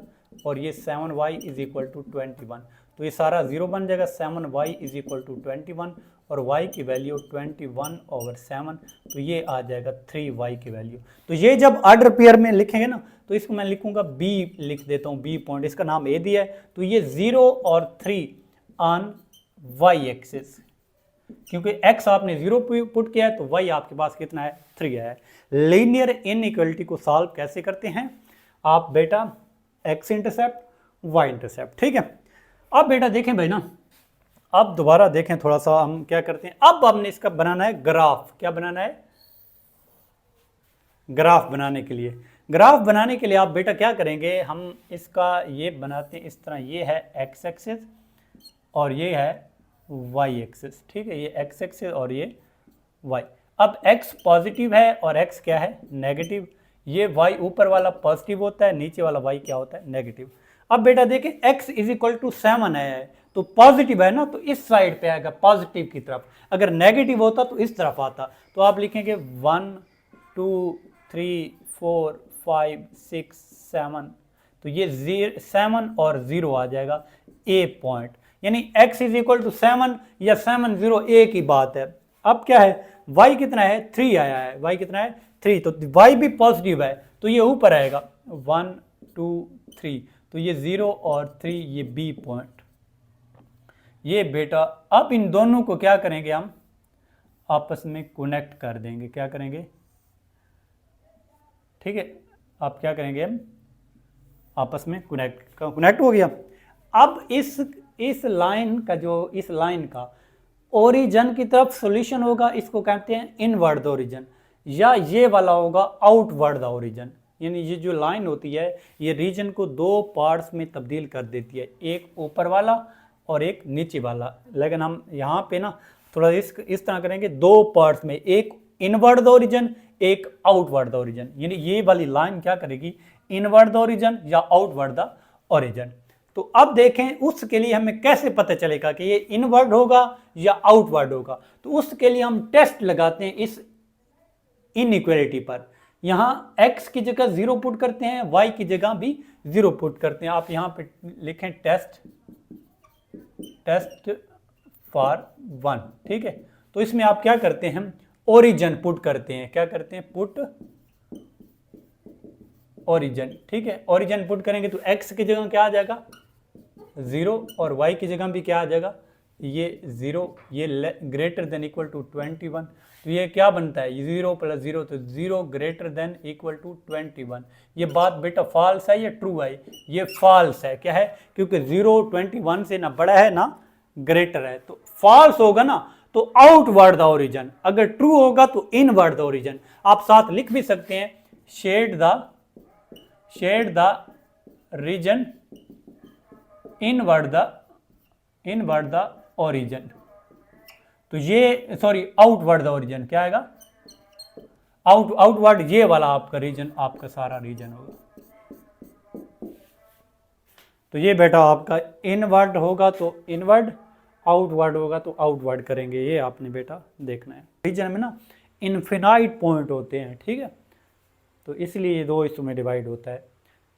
और ये 7y इज इक्वल टू 21, तो ये सारा 0 बन जाएगा, 7y इज इक्वल टू 21, और y की वैल्यू 21/7, तो ये आ जाएगा 3y की वैल्यू। तो ये जब ऑर्डर पेयर में लिखेंगे ना, तो इसको मैं लिखूंगा b, लिख देता हूँ b पॉइंट, इसका नाम a दिया है, तो ये 0 और 3 ऑन y एक्सिस, क्योंकि x आपने 0 पुट किया है तो y आपके पास कितना है, 3 है। लीनियर इनइक्वालिटी को सॉल्व कैसे करते हैं आप बेटा, एक्स इंटरसेप्ट, वाई इंटरसेप्ट, ठीक है। अब बेटा देखें भाई ना, अब दोबारा देखें थोड़ा सा, हम क्या करते हैं, अब हमने इसका बनाना है ग्राफ। क्या बनाना है, ग्राफ बनाने के लिए, ग्राफ बनाने के लिए आप बेटा क्या करेंगे, हम इसका ये बनाते हैं इस तरह, ये है एक्स एक्सिस और ये है वाई एक्सिस, ठीक है, ये एक्स एक्सिस और ये वाई। अब एक्स पॉजिटिव है और एक्स क्या है, नेगेटिव। ये y ऊपर वाला पॉजिटिव होता है, नीचे वाला y क्या होता है, नेगेटिव। अब बेटा देखें, x इज इक्वल टू 7 आया है, तो पॉजिटिव है ना, तो इस साइड पे आएगा, पॉजिटिव की तरफ। अगर नेगेटिव होता तो इस तरफ आता, तो आप लिखेंगे 1 2 3 4 5 6 7, तो ये 7 और 0 आ जाएगा a पॉइंट, यानी x इज इक्वल टू 7 या 7 0 एक ही बात है। अब क्या है, y कितना है, 3 आया है, y कितना है, 3, तो y भी पॉजिटिव है तो ये ऊपर आएगा 1 2 3, तो ये 0 और 3, ये b पॉइंट, ये बेटा। अब इन दोनों को क्या करेंगे, हम आपस में कनेक्ट कर देंगे। क्या करेंगे, ठीक है, आप क्या करेंगे, हम आपस में कनेक्ट हो गया। अब इस लाइन का, जो इस लाइन का ओरिजिन की तरफ सॉल्यूशन होगा, इसको कहते हैं इनवर्ड द ओरिजिन, या ये वाला होगा आउटवर्ड द ओरिजिन। यानी ये जो लाइन होती है ये रीजन को 2 पार्ट्स में तब्दील कर देती है, एक ऊपर वाला और एक नीचे वाला। लेकिन हम यहाँ पे ना थोड़ा इस तरह करेंगे, 2 पार्ट्स में, एक इनवर्ड द ओरिजिन, एक आउटवर्ड द ओरिजिन। यानी ये वाली लाइन क्या करेगी, इनवर्ड द ओरिजिन या आउटवर्ड द ओरिजिन। तो अब देखें उसके लिए हमें कैसे पता चलेगा कि ये इनवर्ड होगा या आउटवर्ड होगा। तो उसके लिए हम टेस्ट लगाते हैं इस इनइक्वालिटी पर। यहां x की जगह 0 पुट करते हैं, y की जगह भी 0 पुट करते हैं। आप यहां पे लिखें टेस्ट फॉर 1, ठीक है। तो इसमें आप क्या करते हैं, ओरिजिन पुट करते हैं। क्या करते हैं, पुट ओरिजिन, ठीक है। ओरिजिन पुट करेंगे तो x की जगह क्या आ जाएगा 0 और y की जगह भी क्या आ जाएगा ये 0, ये ग्रेटर देन इक्वल टू 21। तो ये क्या बनता है 0 + 0 तो 0 ग्रेटर देन इक्वल टू 21। ये बात बेटा फॉल्स है या ट्रू है? ये फॉल्स है। क्या है? क्योंकि 0 21 से ना बड़ा है ना ग्रेटर है, तो फॉल्स होगा ना तो आउटवर्ड द ओरिजिन, अगर ट्रू होगा तो इनवर्ड द ओरिजिन। आप साथ लिख भी सकते हैं shade the region inward the origin. तो ये सॉरी आउटवर्ड द ओरिजिन क्या आएगा आउटवर्ड, ये वाला आपका रीजन, आपका सारा रीजन होगा। तो ये बेटा आपका इनवर्ड होगा तो इनवर्ड, आउटवर्ड होगा तो आउटवर्ड करेंगे। ये आपने बेटा देखना है। रीजन में ना इनफिनाइट पॉइंट होते हैं, ठीक है, तो इसलिए ये दो हिस्सों में डिवाइड होता है।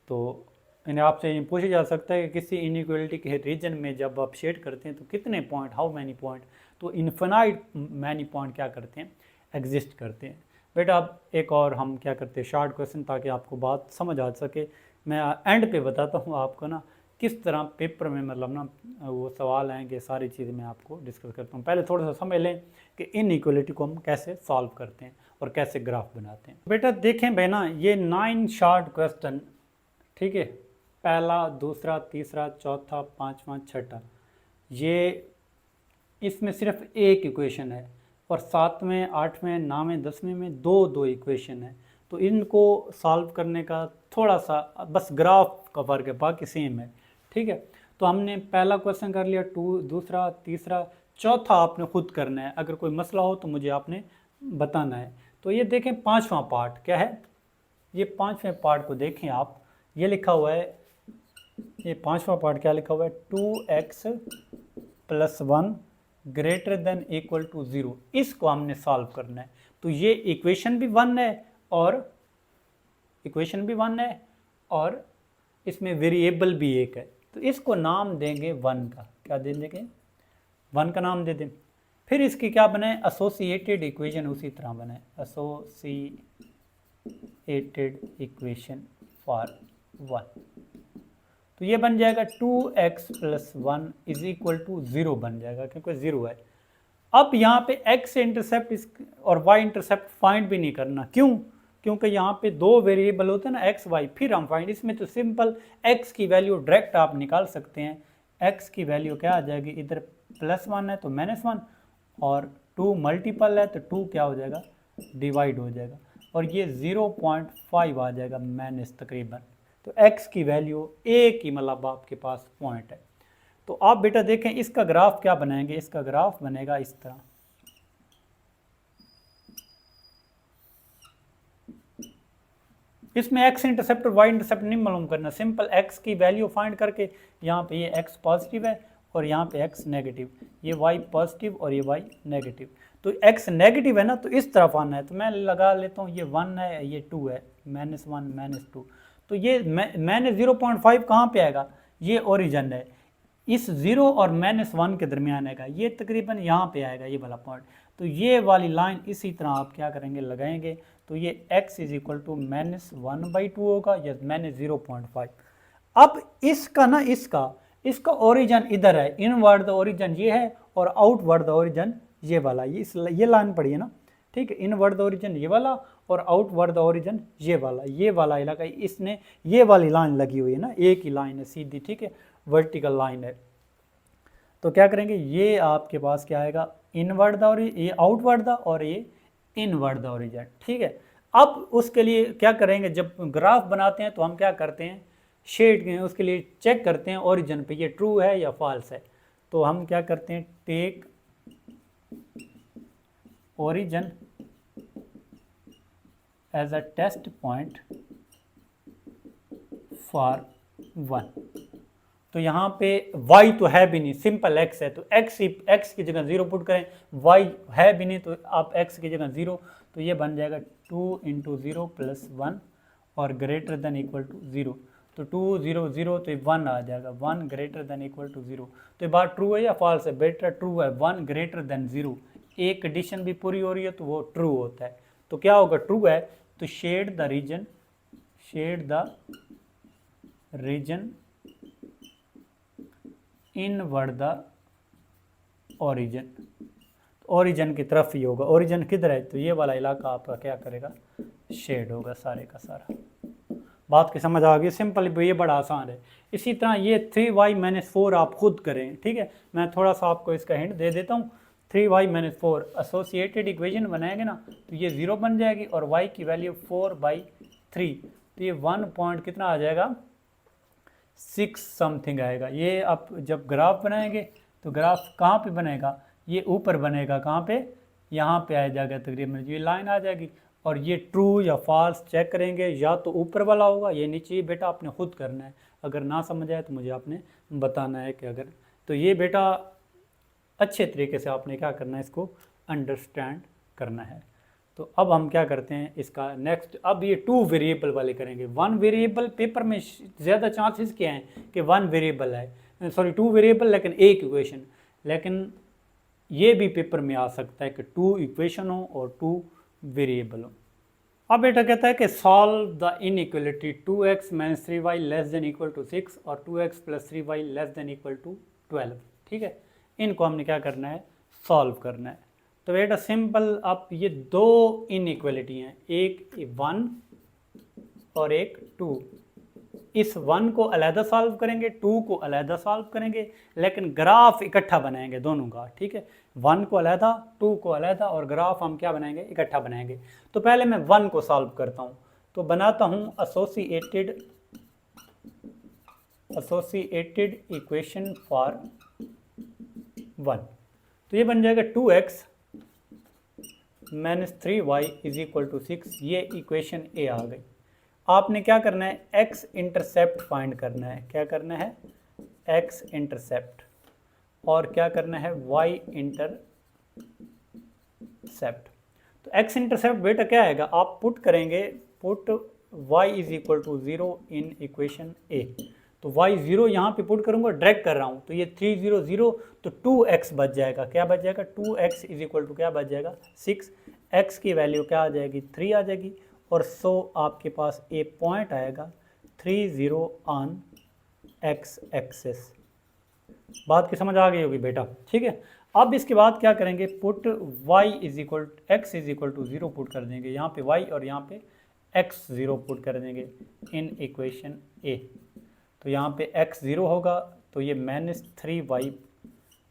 तो इन्हें आपसे ये पूछा जा सकता है कि किसी इनइक्वलिटी के रीजन में जब आप शेड करते हैं तो कितने पॉइंट, हाउ मैनी पॉइंट, तो इनफिनाइट मैनी पॉइंट क्या करते हैं एग्जिस्ट करते हैं। बेटा अब एक और हम क्या करते हैं शॉर्ट क्वेश्चन, ताकि आपको बात समझ आ सके। मैं एंड पे बताता हूँ आपको ना किस तरह पेपर में मतलब ना वो सवाल आएंगे, सारी चीज़ें मैं आपको डिस्कस करता हूँ। पहले थोड़ा सा समझ लें कि इनइक्वलिटी को हम कैसे सॉल्व करते हैं और कैसे ग्राफ बनाते हैं। बेटा देखें भाई ना ये 9 शॉर्ट क्वेश्चन, ठीक है, पहला, दूसरा, तीसरा, चौथा, पांचवा, छठा, ये इसमें सिर्फ एक इक्वेशन है और 7वें, 8वें, 9वें, 10वें में दो इक्वेशन है। तो इनको सॉल्व करने का थोड़ा सा बस ग्राफ का फर्क है, बाकी सेम है, ठीक है। तो हमने पहला क्वेश्चन कर लिया, दूसरा, तीसरा, चौथा आपने खुद करना है। अगर कोई मसला हो तो मुझे आपने बताना है। तो ये देखें 5वां पार्ट क्या है, ये 5वें पार्ट को देखें आप, ये लिखा हुआ है, ये 5वां पार्ट क्या लिखा हुआ है 2x + 1 greater than equal to 0। इसको हमने सॉल्व करना है। तो ये इक्वेशन भी 1 है और इक्वेशन भी 1 है और इसमें वेरिएबल भी एक है। तो इसको नाम देंगे 1 का, क्या दे देंगे 1 का नाम दे दें। फिर इसकी क्या बनाए एसोसिएटेड इक्वेशन, उसी तरह बनाए एसोसिएटेड इक्वेशन फॉर 1। तो ये बन जाएगा 2x + 1 = 0 बन जाएगा, क्योंकि 0 है। अब यहाँ पे x इंटरसेप्ट और y इंटरसेप्ट फाइंड भी नहीं करना, क्यों? क्योंकि यहाँ पे दो वेरिएबल होते हैं ना x y, फिर हम फाइंड, इसमें तो सिंपल x की वैल्यू डायरेक्ट आप निकाल सकते हैं। x की वैल्यू क्या आ जाएगी, इधर +1 है तो -1 और 2 मल्टीपल है तो 2 क्या हो जाएगा डिवाइड हो जाएगा और ये 0.5 आ जाएगा माइनस तकरीबन। तो x की वैल्यू एक ही मतलब आपके पास पॉइंट है। तो आप बेटा देखें इसका ग्राफ क्या बनाएंगे, इसका ग्राफ बनेगा इस तरह। इसमें x इंटरसेप्ट और y इंटरसेप्ट नहीं मालूम करना, सिंपल x की वैल्यू फाइंड करके यहाँ पे ये x पॉजिटिव है और यहाँ पे x नेगेटिव, ये y पॉजिटिव और ये y नेगेटिव। तो x नेगेटिव है ना तो इस तरफ आना है। तो मैं लगा लेता हूँ ये 1 है ये 2 है, -1 -2। तो ये -0.5 कहाँ पे आएगा, ये ओरिजिन है, इस 0 और -1 के दरमियान आएगा, ये तकरीबन यहाँ पे आएगा ये वाला पॉइंट। तो ये वाली लाइन इसी तरह आप क्या करेंगे लगाएंगे। तो ये x = -1/2 होगा या -0.5। अब इसका ना इसका ओरिजिन इधर है, इनवर्ड द ओरिजिन ये है और आउटवर्ड द ओरिजिन ये वाला, ये लाइन पड़ी है ना, ठीक है। इनवर्ड द ओरिजिन ये वाला और आउटवर्ड द ओरिजिन ये वाला इलाका, इसने ये वाली लाइन लगी हुई है ना, एक ही लाइन है सीधी, ठीक है, वर्टिकल लाइन है। तो क्या करेंगे, ये आपके पास क्या आएगा इनवर्ड द ओरिजिन, ये आउटवर्ड द और ये इनवर्ड द ओरिजिन, ठीक है। अब उसके लिए क्या करेंगे, जब ग्राफ बनाते हैं तो हम क्या करते हैं शेड, उसके लिए चेक करते हैं ओरिजिन पे ये ट्रू है या फॉल्स है। तो हम क्या करते हैं take origin as a test point for 1। तो यहाँ पे y तो है भी नहीं, सिंपल x है, तो x की जगह 0 पुट करें, y है भी नहीं तो आप x की जगह 0, तो ये बन जाएगा 2 × 0 + 1 और ग्रेटर देन इक्वल टू 0। तो 2 0 0 तो 1 आ जाएगा, 1 ग्रेटर देन इक्वल टू 0। तो ये बात ट्रू है या फॉल्स है, बेटा ट्रू है, 1 ग्रेटर देन 0। एक कंडीशन भी पूरी हो रही है तो वो ट्रू होता है। तो क्या होगा ट्रू है, तो shade the region shade the region inward the origin. Origin की तरफ ही होगा। ओरिजिन किधर है? तो ये वाला इलाका आपका क्या करेगा? शेड होगा सारे का सारा। बात की समझ आ गई? सिंपल, ये बड़ा आसान है। इसी तरह ये 3y-4 आप खुद करें, ठीक है। मैं थोड़ा सा आपको इसका हिंट दे देता हूँ। 3y-4 एसोसिएटेड इक्वेशन बनाएंगे ना, तो ये 0 बन जाएगी और y की वैल्यू 4/3, तो ये 1 पॉइंट कितना आ जाएगा? 6 समथिंग आएगा। ये आप जब ग्राफ बनाएंगे तो ग्राफ कहाँ पे बनेगा? ये ऊपर बनेगा। कहाँ पे? यहाँ पे आ जाएगा तकरीबन, ये लाइन आ जाएगी। और ये ट्रू या फॉल्स चेक करेंगे, या तो ऊपर वाला होगा या नीचे। बेटा आपने खुद करना है, अगर ना समझ आए तो मुझे आपने बताना है कि अगर, तो ये बेटा अच्छे तरीके से आपने क्या करना है, इसको अंडरस्टैंड करना है। तो अब हम क्या करते हैं इसका नेक्स्ट, अब ये 2 वेरिएबल वाले करेंगे। 1 वेरिएबल पेपर में ज़्यादा चांसेस क्या हैं कि 1 वेरिएबल है, सॉरी 2 वेरिएबल लेकिन एक इक्वेशन। लेकिन ये भी पेपर में आ सकता है कि 2 इक्वेशन हो और 2 वेरिएबल हो। अब बेटा कहता है कि solve the inequality 2x - 3y < 6 और 2x + 3y < 12। ठीक है, इनको हमने क्या करना है? सॉल्व करना है। तो बेटा सिंपल, आप ये 2 इनइक्वालिटी हैं, एक 1 और एक 2। इस 1 को अलहदा सॉल्व करेंगे, 2 को अलहदा सॉल्व करेंगे, लेकिन ग्राफ इकट्ठा बनाएंगे दोनों का। ठीक है, 1 को अलहदा, 2 को अलहदा, और ग्राफ हम क्या बनाएंगे? इकट्ठा बनाएंगे। तो पहले मैं 1 को सॉल्व करता हूँ। तो बनाता हूँ एसोसिएटेड इक्वेशन फॉर 1। तो ये बन जाएगा 2x - 3y = 6। ये इक्वेशन ए आ गई। आपने क्या करना है? x इंटरसेप्ट फाइंड करना है। क्या करना है? x intercept. और क्या करना है? y intercept. तो x इंटरसेप्ट बेटा क्या आएगा? आप पुट करेंगे, पुट y = 0 इन इक्वेशन ए। तो y 0 यहाँ पे पुट करूँगा, ड्रैग कर रहा हूँ, तो ये 3 0 0, तो 2x बच जाएगा। क्या बच जाएगा? 2x = क्या बच जाएगा? 6। x की वैल्यू क्या आ जाएगी? 3 आ जाएगी। और सो आपके पास एक पॉइंट आएगा 3 0 ऑन x एक्सेस। बात की समझ आ गई होगी बेटा? ठीक है, अब इसके बाद क्या करेंगे? पुट x = 0 पुट कर देंगे यहाँ पे y, और यहाँ पे x 0 पुट कर देंगे इन इक्वेशन ए। तो यहाँ पे x 0 होगा, तो ये -3y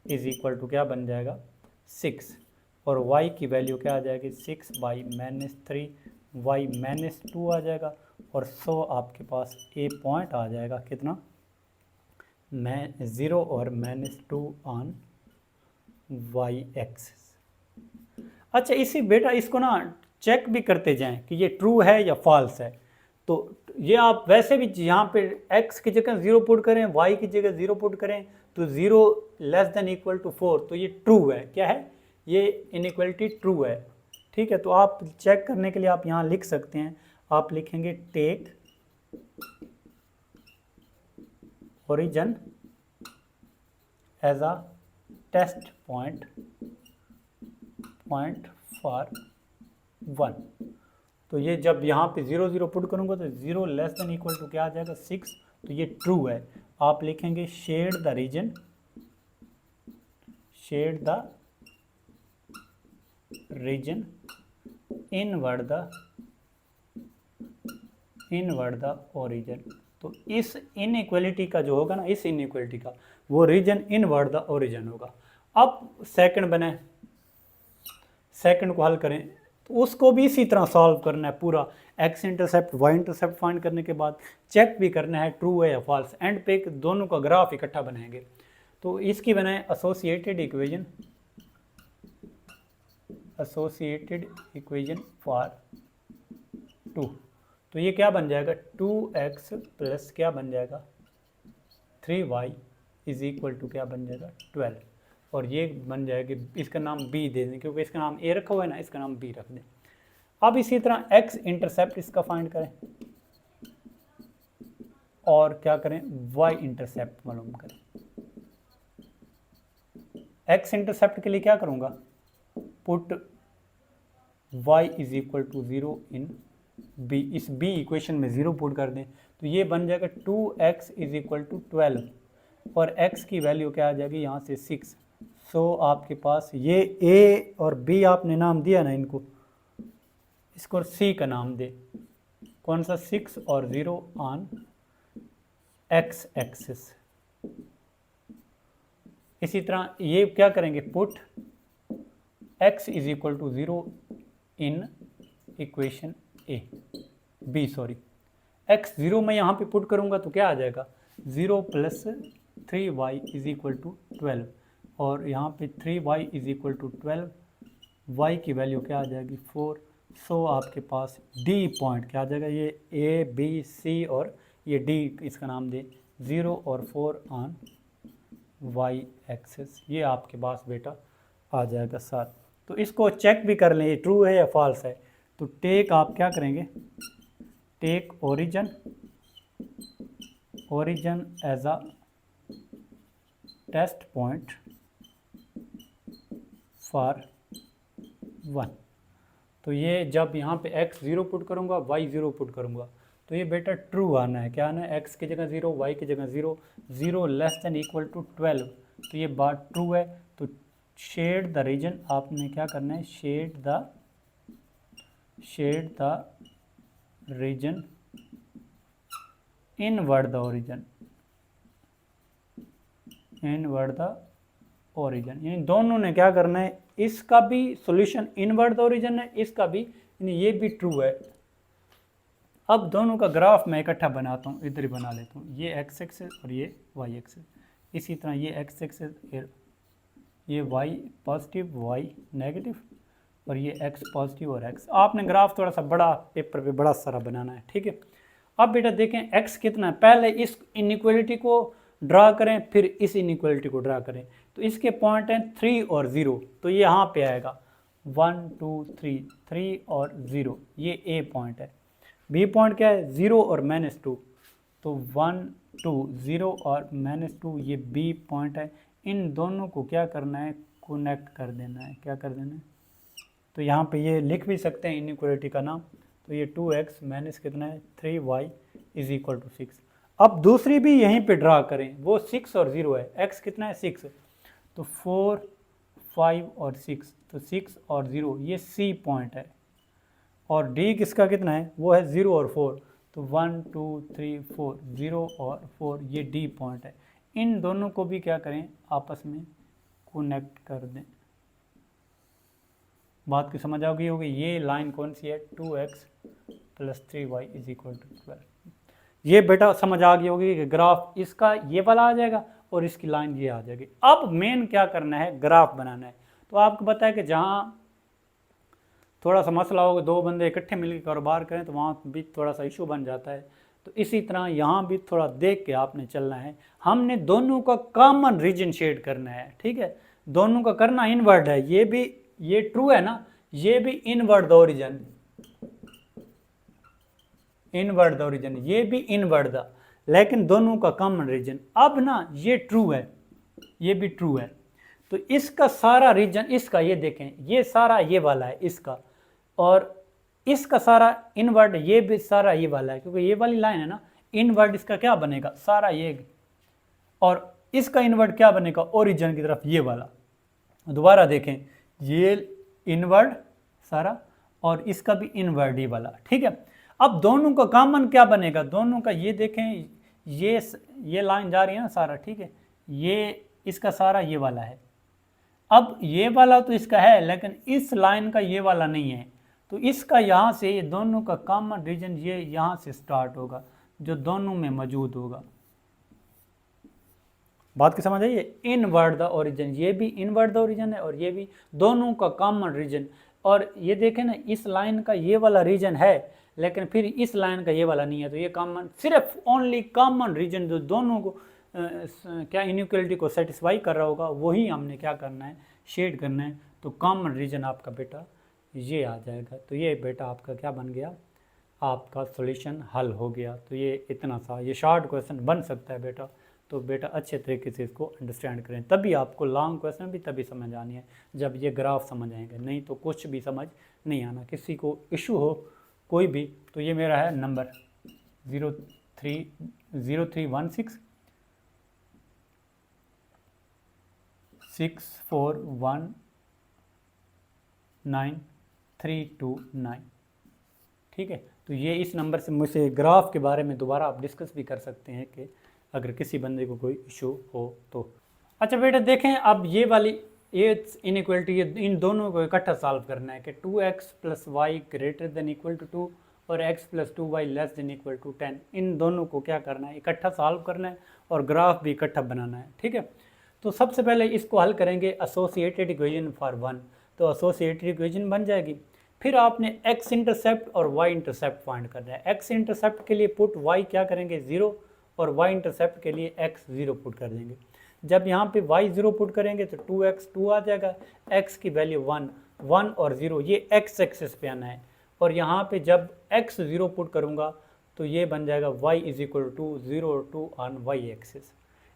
= क्या बन जाएगा? 6। और y की वैल्यू क्या आ जाएगी? 6/-3 y -2 आ जाएगा। और सो आपके पास ए पॉइंट आ जाएगा कितना? 0 और -2 ऑन y एक्सिस। अच्छा, इसी बेटा इसको ना चेक भी करते जाएं कि ये ट्रू है या फॉल्स है। तो ये आप वैसे भी यहाँ पे x की जगह 0 पुट करें, y की जगह 0 पुट करें, तो 0 < 4, तो ये ट्रू है। क्या है? ये इनइक्वालिटी ट्रू है। ठीक है, तो आप चेक करने के लिए आप यहाँ लिख सकते हैं। आप लिखेंगे take origin as a test point for 1। तो ये जब यहाँ पे 0 0 पुट करूँगा तो 0 < क्या आ जाएगा? 6। तो ये ट्रू है। आप लिखेंगे shade the region inward the origin. तो इस इनइक्वालिटी का जो होगा ना, इस इनइक्वालिटी का वो रीजन इनवर्ड द ओरिजिन होगा। अब सेकंड बने, सेकंड को हल करें, तो उसको भी इसी तरह सॉल्व करना है पूरा। x intercept y intercept find करने के बाद चेक भी करना है ट्रू है या फॉल्स। एंड पे दोनों का ग्राफ इकट्ठा बनाएंगे। तो इसकी बनाए एसोसिएटेड इक्वेशन फॉर 2। तो ये क्या बन जाएगा? 2x + क्या बन जाएगा? 3y = क्या बन जाएगा? 12। और ये बन जाएगी, इसका नाम b दे दें, क्योंकि इसका नाम a रखा हुआ है ना, इसका नाम b रख दें। अब इसी तरह x इंटरसेप्ट इसका फाइंड करें, और क्या करें? y इंटरसेप्ट मालूम करें। x इंटरसेप्ट के लिए क्या करूँगा? पुट y = 0 इन बी, इस बी इक्वेशन में 0 पुट कर दें तो ये बन जाएगा 2x इज इक्वल टू 12 और x की वैल्यू क्या आ जाएगी यहाँ से 6। सो आपके पास ये a और b आपने नाम दिया ना इनको, इसको c का नाम दे, कौन सा 6 और 0 ऑन x एक्सिस। इसी तरह ये क्या करेंगे, put x is equal to 0 in equation x 0 मैं यहाँ पे पुट करूँगा तो क्या आ जाएगा 0 plus 3y is equal to 12 और यहाँ पे 3y is equal to 12, y की वैल्यू क्या आ जाएगी 4। सो आपके पास D पॉइंट क्या आ जाएगा, ये A B C और ये D इसका नाम दे 0 और 4 ऑन y एक्सेस। ये आपके पास बेटा आ जाएगा 7। तो इसको चेक भी कर लें ये ट्रू है या फॉल्स है। तो टेक आप क्या करेंगे, take origin as a test point for 1। तो ये जब यहाँ पे x 0 पुट करूँगा y 0 पुट करूँगा तो ये बेटा ट्रू आना है। क्या आना है, x की जगह 0 y की जगह 0, 0 लेस देन इक्वल टू 12। तो ये बात ट्रू है। तो शेड द रीजन, आपने क्या करना है, shade the region inward the origin, यानी दोनों ने क्या करना है, इसका भी सॉल्यूशन इनवर्ड द ओरिजिन है, इसका भी, यानी ये भी ट्रू है। अब दोनों का ग्राफ मैं इकट्ठा बनाता हूँ, इधर ही बना लेता हूँ, ये x एक्सिस और ये y एक्सिस। इसी तरह ये x एक्सिस, ये y पॉजिटिव y नेगेटिव और ये x पॉजिटिव और x। आपने ग्राफ थोड़ा सा बड़ा पेपर पे बड़ा सारा बनाना है, ठीक है। अब बेटा देखें x कितना है, पहले इस इनइक्वालिटी को ड्रा करें फिर इस इनइक्वालिटी को ड्रा करें। तो इसके पॉइंट हैं 3 और 0, तो ये यहाँ पे आएगा 1 2 3, 3 और 0, ये a पॉइंट है। b पॉइंट क्या है, 0 और -2, तो 1 2 0 और -2, ये b पॉइंट है। इन दोनों को क्या करना है, कनेक्ट कर देना है। क्या कर देना है, तो यहाँ पे ये लिख भी सकते हैं इनइक्वालिटी का नाम। तो ये 2x माइनस कितना है 3y इज इक्वल टू 6। अब दूसरी भी यहीं पे ड्रा करें, वो 6 और 0 है, x कितना है 6, तो 4 5 और 6, तो 6 और 0 ये c पॉइंट है। और d किसका कितना है, वो है 0 और 4, तो 1 2 3 4, 0 और 4, ये d पॉइंट है। इन दोनों को भी क्या करें, आपस में कनेक्ट कर दें। बात की समझ आ गई होगी। ये लाइन कौन सी है, 2x plus 3y is equal to 12। ये बेटा समझ आ गई होगी कि ग्राफ इसका ये वाला आ जाएगा और इसकी लाइन ये आ जाएगी। अब मेन क्या करना है, ग्राफ बनाना है। तो आपको पता है कि जहाँ थोड़ा सा मसला होगा, दो बंदे इकट्ठे मिलकर कारोबार करें तो वहाँ भी थोड़ा सा इशू बन जाता है। तो इसी तरह यहाँ भी थोड़ा देख के आपने चलना है। हमने दोनों का कॉमन रीजन शेड करना है, ठीक है। दोनों का करना इनवर्ड है, ये भी, ये ट्रू है ना, ये भी inward the origin, inward the origin, ये भी इनवर्ड द, लेकिन दोनों का कॉमन रीजन। अब ना ये ट्रू है, ये भी ट्रू है, तो इसका सारा रीजन, इसका ये देखें, ये सारा ये वाला है इसका, और इसका सारा इनवर्ड ये भी सारा ये वाला है, क्योंकि ये वाली लाइन है ना, इनवर्ड इसका क्या बनेगा, सारा ये, और इसका इनवर्ड क्या बनेगा, ओरिजिन की तरफ ये वाला। दोबारा देखें, ये इनवर्ड सारा और इसका भी इनवर्ड ये वाला, ठीक है। अब दोनों का कॉमन क्या बनेगा, दोनों का ये देखें, ये लाइन जा रही है ना सारा, ठीक है, ये इसका सारा ये वाला है। अब ये वाला तो इसका है, लेकिन इस लाइन का ये वाला नहीं है, तो इसका यहाँ से, ये दोनों का कॉमन रीजन ये यहाँ से स्टार्ट होगा, जो दोनों में मौजूद होगा। बात की समझ आइए, इनवर्ड द ओरिजिन, ये भी इनवर्ड द ओरिजिन है और ये भी, दोनों का कॉमन रीजन। और ये देखें ना, इस लाइन का ये वाला रीजन है, लेकिन फिर इस लाइन का ये वाला नहीं है, तो ये कॉमन, सिर्फ ओनली कॉमन रीजन जो दोनों को क्या इनइक्वालिटी को सेटिस्फाई कर रहा होगा, वही हमने क्या करना है, शेड करना है। तो कॉमन रीजन आपका बेटा ये आ जाएगा। तो ये बेटा आपका क्या बन गया, आपका सॉल्यूशन हल हो गया। तो ये इतना सा, ये शॉर्ट क्वेश्चन बन सकता है बेटा। तो बेटा अच्छे तरीके से इसको अंडरस्टैंड करें, तभी आपको लॉन्ग क्वेश्चन भी तभी समझ आनी है जब ये ग्राफ समझ आएंगे, नहीं तो कुछ भी समझ नहीं आना। किसी को इशू हो कोई भी, तो ये मेरा है नंबर 03166419329। ठीक है, तो ये इस नंबर से मुझसे ग्राफ के बारे में दोबारा आप डिस्कस भी कर सकते हैं कि अगर किसी बंदे को कोई इशू हो तो। अच्छा बेटा देखें, अब ये वाली ये इनइक्वलिटी, ये इन दोनों को इकट्ठा सॉल्व करना है कि 2x plus y greater than equal to 2 और x plus 2y less than equal to 10, इन दोनों को क्या करना है, इकट्ठा सॉल्व करना है और ग्राफ भी इकट्ठा बनाना है। ठीक है, तो सबसे पहले इसको हल करेंगे एसोसिएटेड इक्वेशन फॉर 1, तो एसोसिएटेड इक्वेशन बन जाएगी। फिर आपने x इंटरसेप्ट और y इंटरसेप्ट फाइंड करना है। x इंटरसेप्ट के लिए पुट y क्या करेंगे 0 और y इंटरसेप्ट के लिए x 0 पुट कर देंगे। जब यहाँ पे y 0 पुट करेंगे तो 2x 2 आ जाएगा, x की वैल्यू 1 1 और 0 ये x एक्सिस पे आना है, और यहाँ पे जब x 0 पुट करूँगा तो ये बन जाएगा y इज इक्वल टू 0 और 2 ऑन y एक्सिस।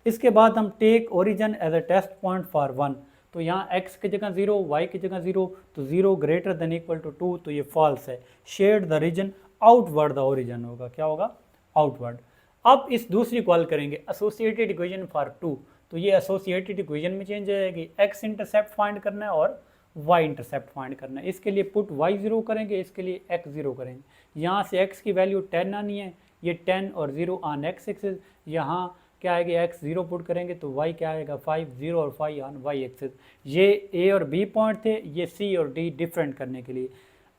इसके बाद हम take origin as a test point for 1, तो यहाँ x की जगह 0 y की जगह 0, तो 0 ग्रेटर देन इक्वल टू 2, तो ये फॉल्स है। Shade the region outward the origin होगा, क्या होगा आउटवर्ड। अब इस दूसरी को हल करेंगे एसोसिएटेड इक्वेशन फॉर 2, तो ये एसोसिएटेड इक्वेशन में चेंज हो जाएगी। x इंटरसेप्ट फाइंड करना है और y इंटरसेप्ट फाइंड करना है। इसके लिए पुट y 0 करेंगे, इसके लिए x 0 करेंगे। यहाँ से x की वैल्यू 10 आनी है, ये 10 और 0 ऑन x एक्सिस। यहाँ क्या आएगी x 0 पुट करेंगे तो y क्या आएगा 5, 0 और 5 ऑन y एक्सिस। ये a और b पॉइंट थे, ये c और d डिफरेंट करने के लिए।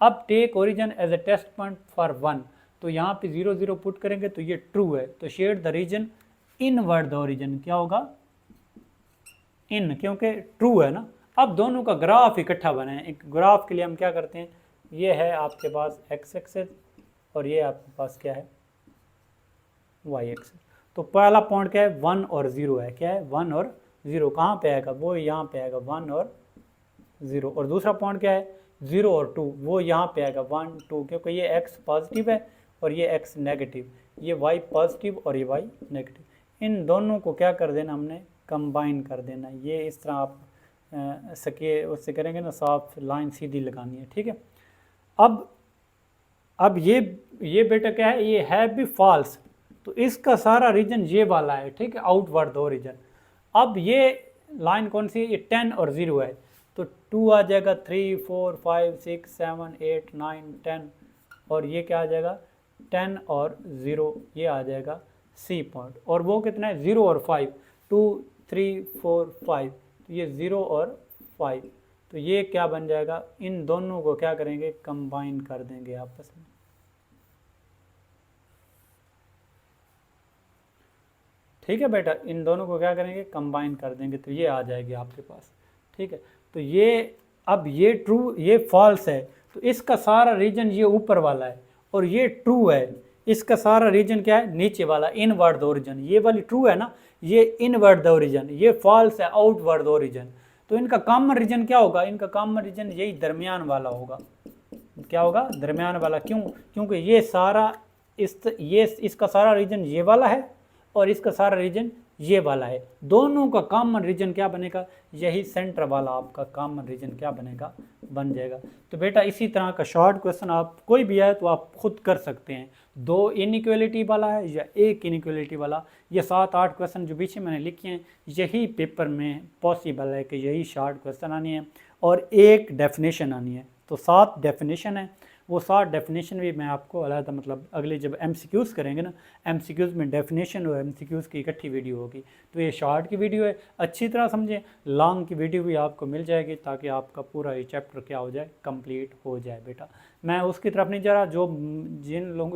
अब take origin as a test point for 1, तो यहाँ पे 0 0 पुट करेंगे तो ये ट्रू है, तो shade the region inward the origin, क्या होगा इन, क्योंकि ट्रू है ना। अब दोनों का ग्राफ इकट्ठा बनाएं। एक ग्राफ के लिए हम क्या करते हैं, ये है आपके पास x एक्सिस और ये आपके पास क्या है y एक्सिस। तो पहला पॉइंट क्या है 1 और 0 है, क्या है 1 और 0, कहाँ पे आएगा वो यहाँ पे आएगा 1 और 0। और दूसरा पॉइंट क्या है 0 और 2, वो यहाँ पे आएगा 1 2, क्योंकि ये x पॉजिटिव है और ये x नेगेटिव, ये y पॉजिटिव और ये y नेगेटिव। इन दोनों को क्या कर देना हमने कंबाइन कर देना। ये इस तरह आप सके उससे करेंगे ना, साफ लाइन सीधी लगानी है। ठीक है, अब ये बेटा क्या है, ये है भी फॉल्स, तो इसका सारा रीजन ये वाला है। ठीक है, आउटवर्ड दो रीजन। अब ये लाइन कौन सी है, ये 10 और 0 है, तो 2 आ जाएगा, 3 4 5 6 7 8 9 10, और ये क्या आ जाएगा 10 और 0, ये आ जाएगा सी पॉइंट। और वो कितना है 0 और 5, 2 3 4 5, तो ये 0 और 5, तो ये क्या बन जाएगा, इन दोनों को क्या करेंगे कंबाइन कर देंगे आपस में। ठीक है बेटा, इन दोनों को क्या करेंगे कंबाइन कर देंगे, तो ये आ जाएगी आपके पास। ठीक है, तो ये अब ये ट्रू ये फॉल्स है, तो इसका सारा रीजन ये ऊपर वाला है, और ये ट्रू है, इसका सारा रीजन क्या है नीचे वाला इनवर्ड द ओरिजिन। ये वाली ट्रू है ना, ये इनवर्ड द ओरिजिन, ये फॉल्स है आउटवर्ड द ओरिजिन। तो इनका कॉमन रीजन क्या होगा, इनका कॉमन रीजन यही दरमियान वाला होगा। क्या होगा दरमियान वाला, क्यों, क्योंकि ये सारा इसका सारा रीजन ये वाला है और इसका सारा रीजन ये वाला है। दोनों का कॉमन रीजन क्या बनेगा, यही सेंटर वाला आपका कॉमन रीजन क्या बनेगा बन जाएगा। तो बेटा इसी तरह का शॉर्ट क्वेश्चन आप कोई भी आए तो आप खुद कर सकते हैं। 2 इनइक्वलिटी वाला है या 1 इनइक्वलिटी वाला, ये 7-8 क्वेश्चन जो पीछे मैंने लिखे हैं यही पेपर में पॉसिबल है कि यही शॉर्ट क्वेश्चन आनी है और 1 डेफिनेशन आनी है। तो 7 डेफिनेशन है, वो 7 डेफिनेशन भी मैं आपको अलग मतलब अगले जब MCQs करेंगे ना, MCQs में डेफिनेशन और MCQs की इकट्ठी वीडियो होगी। तो ये शॉर्ट की वीडियो है, अच्छी तरह समझें। लॉन्ग की वीडियो भी आपको मिल जाएगी ताकि आपका पूरा ये चैप्टर क्या हो जाए कंप्लीट हो जाए। बेटा मैं उसकी तरफ नहीं जा रहा, जो जिन लोगों